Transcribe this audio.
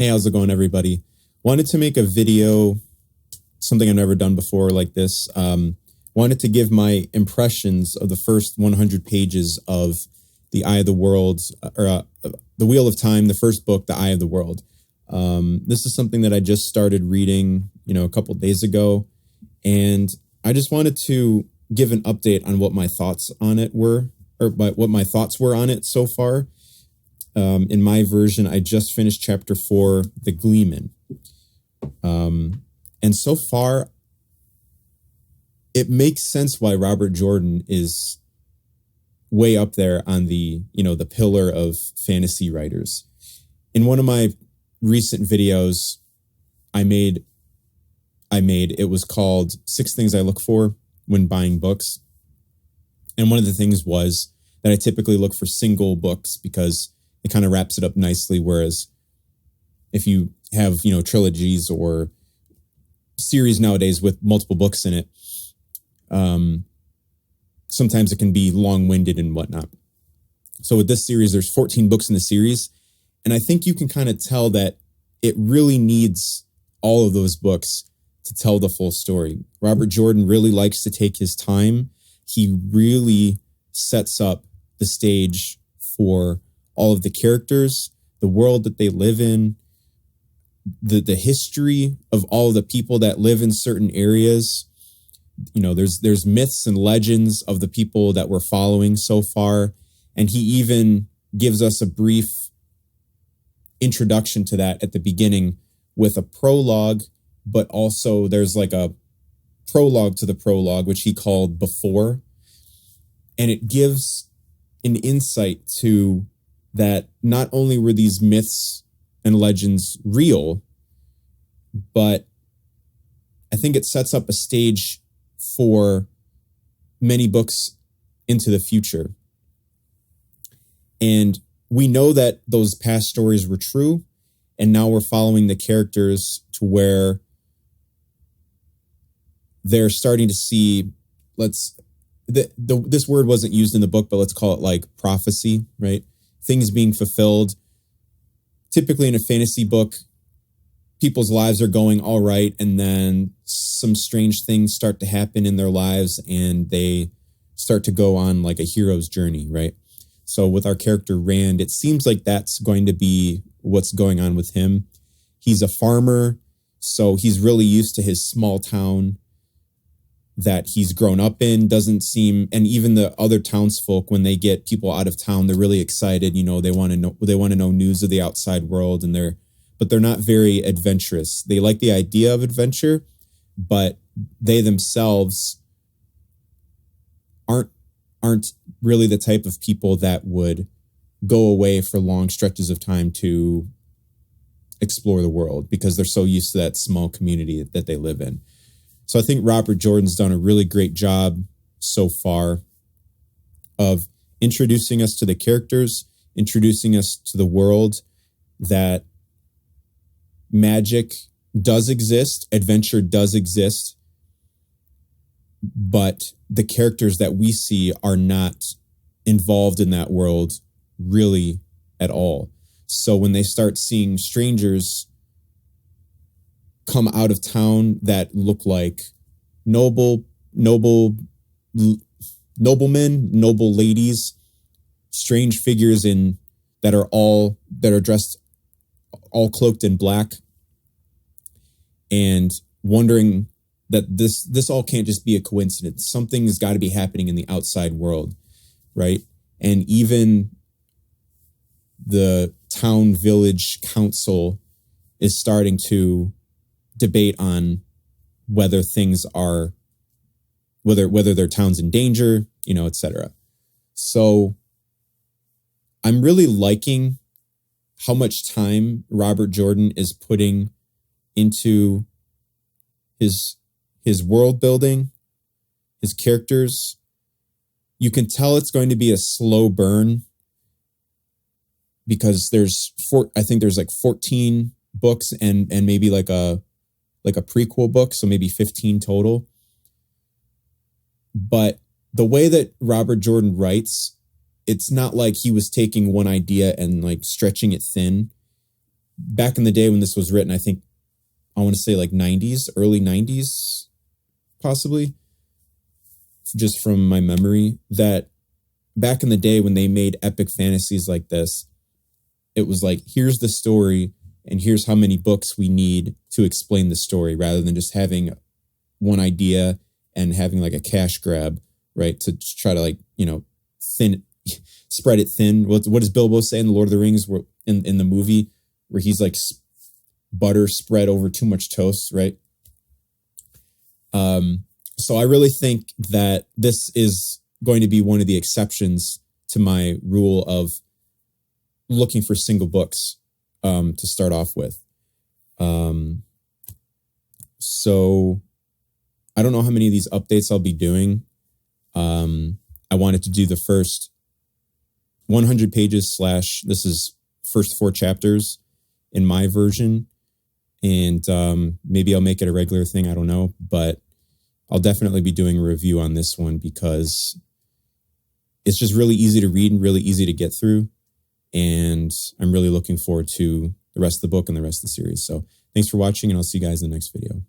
Hey, how's it going, everybody? Wanted to make a video, something I've never done before like this. Wanted to give my impressions of the first 100 pages of The Eye of the World, or The Wheel of Time, the first book, The Eye of the World. This is something that I just started reading, a couple days ago, and I just wanted to give an update on what my thoughts on it were, or what my thoughts were on it so far. In my version, I just finished chapter 4, The Gleeman. And so far, it makes sense why Robert Jordan is way up there on the pillar of fantasy writers. In one of my recent videos it was called 6 Things I Look For When Buying Books. And one of the things was that I typically look for single books because it kind of wraps it up nicely. Whereas if you have, trilogies or series nowadays with multiple books in it, sometimes it can be long-winded and whatnot. So with this series, there's 14 books in the series. And I think you can kind of tell that it really needs all of those books to tell the full story. Robert Jordan really likes to take his time. He really sets up the stage for all of the characters, the world that they live in, the history of all of the people that live in certain areas. There's myths and legends of the people that we're following so far. And he even gives us a brief introduction to that at the beginning with a prologue, but also there's like a prologue to the prologue, which he called Before. And it gives an insight to that not only were these myths and legends real, but I think it sets up a stage for many books into the future. And we know that those past stories were true, and now we're following the characters to where they're starting to see, this word wasn't used in the book, but let's call it like prophecy, right? Things being fulfilled. Typically in a fantasy book, people's lives are going all right, and then some strange things start to happen in their lives, and they start to go on like a hero's journey, right? So with our character Rand, it seems like that's going to be what's going on with him. He's a farmer, so he's really used to his small town that he's grown up in. Doesn't seem, and even the other townsfolk, when they get people out of town, they're really excited. They want to know news of the outside world, but they're not very adventurous. They like the idea of adventure, but they themselves aren't really the type of people that would go away for long stretches of time to explore the world because they're so used to that small community that they live in. So I think Robert Jordan's done a really great job so far of introducing us to the characters, introducing us to the world, that magic does exist, adventure does exist, but the characters that we see are not involved in that world really at all. So when they start seeing strangers come out of town that look like noblemen, noble ladies, strange figures that are dressed all cloaked in black, and wondering that this all can't just be a coincidence. Something has got to be happening in the outside world, right? And even the town village council is starting to debate on whether their town's in danger, etc. So I'm really liking how much time Robert Jordan is putting into his world building, his characters. You can tell it's going to be a slow burn because I think there's like 14 books and maybe like a prequel book, so maybe 15 total. But the way that Robert Jordan writes, it's not like he was taking one idea and like stretching it thin. back in the day when this was written, I think I want to say like 90s, early 90s, possibly, just from my memory, that back in the day when they made epic fantasies like this, it was like, here's the story and here's how many books we need to explain the story, rather than just having one idea and having like a cash grab, right? To try to like, spread it thin. What does Bilbo say in The Lord of the Rings in the movie where he's like butter spread over too much toast, right? So I really think that this is going to be one of the exceptions to my rule of looking for single books to start off with. So I don't know how many of these updates I'll be doing. I wanted to do the first 100 pages / this is first 4 chapters in my version. And maybe I'll make it a regular thing. I don't know, but I'll definitely be doing a review on this one because it's just really easy to read and really easy to get through. And I'm really looking forward to the rest of the book and the rest of the series. So thanks for watching, and I'll see you guys in the next video.